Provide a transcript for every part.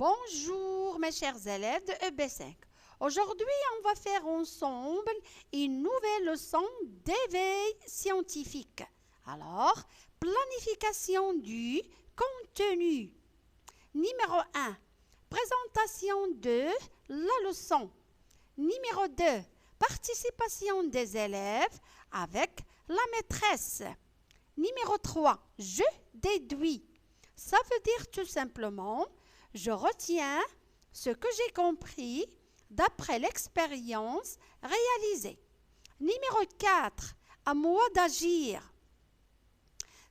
Bonjour mes chers élèves de EB5. Aujourd'hui, on va faire ensemble une nouvelle leçon d'éveil scientifique. Alors, planification du contenu. Numéro 1, présentation de la leçon. Numéro 2, participation des élèves avec la maîtresse. Numéro 3, je déduis. Ça veut dire tout simplement, je retiens ce que j'ai compris d'après l'expérience réalisée. Numéro 4, à moi d'agir.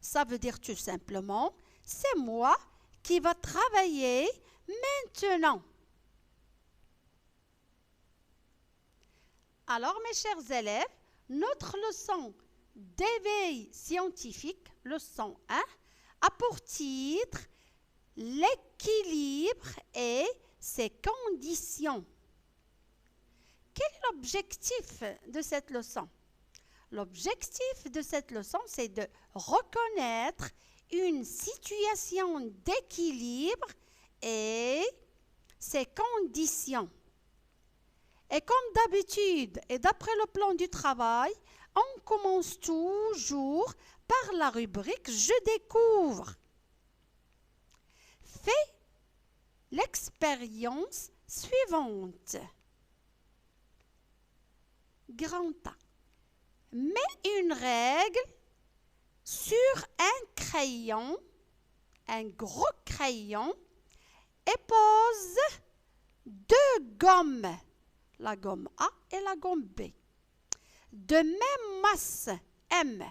Ça veut dire tout simplement, c'est moi qui va travailler maintenant. Alors, mes chers élèves, notre leçon d'éveil scientifique, leçon 1, a pour titre l'équilibre et ses conditions. Quel est l'objectif de cette leçon? L'objectif de cette leçon, c'est de reconnaître une situation d'équilibre et ses conditions. Et comme d'habitude, et d'après le plan du travail, on commence toujours par la rubrique « Je découvre ». Fais l'expérience suivante. Grand A. Mets une règle sur un crayon, un gros crayon, et pose deux gommes, la gomme A et la gomme B, de même masse M,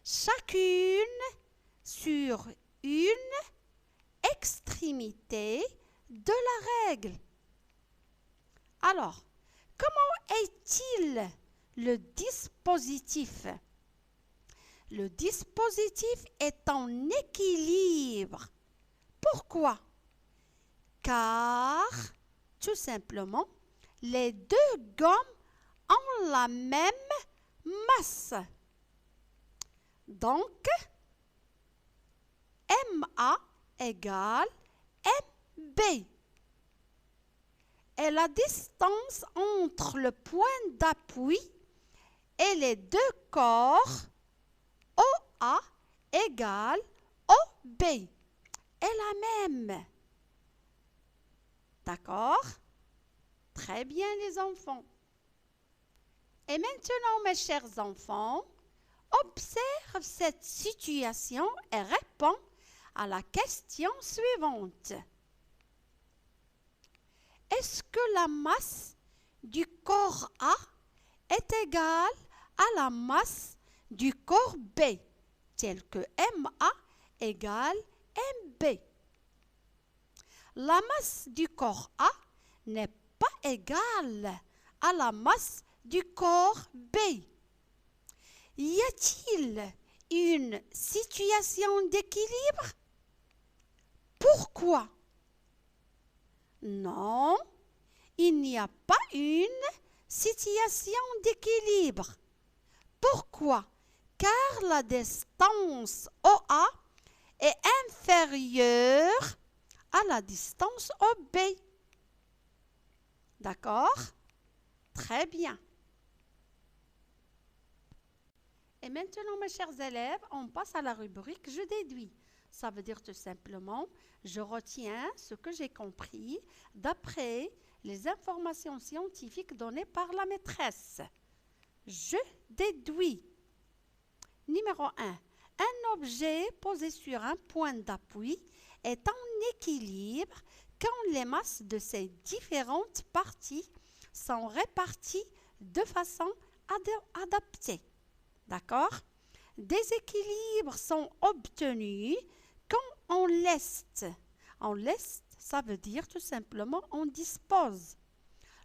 chacune sur une extrémité de la règle. Alors, comment est-il le dispositif? Le dispositif est en équilibre. Pourquoi? Car, tout simplement, les deux gommes ont la même masse. Donc, MA égale MB. Et la distance entre le point d'appui et les deux corps OA égale OB est la même. D'accord? Très bien les enfants. Et maintenant mes chers enfants, observe cette situation et réponds à la question suivante. Est-ce que la masse du corps A est égale à la masse du corps B, tel que MA égale MB? La masse du corps A n'est pas égale à la masse du corps B. Y a-t-il une situation d'équilibre? Pourquoi? Non, il n'y a pas une situation d'équilibre. Pourquoi? Car la distance OA est inférieure à la distance OB. D'accord? Très bien. Et maintenant, mes chers élèves, on passe à la rubrique « Je déduis ». Ça veut dire tout simplement, je retiens ce que j'ai compris d'après les informations scientifiques données par la maîtresse. Je déduis. Numéro 1. Un objet posé sur un point d'appui est en équilibre quand les masses de ses différentes parties sont réparties de façon adaptée. D'accord? Des équilibres sont obtenus quand on leste. On leste, ça veut dire tout simplement on dispose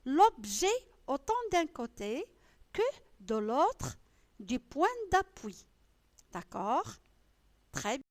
l'objet autant d'un côté que de l'autre du point d'appui. D'accord? Très bien.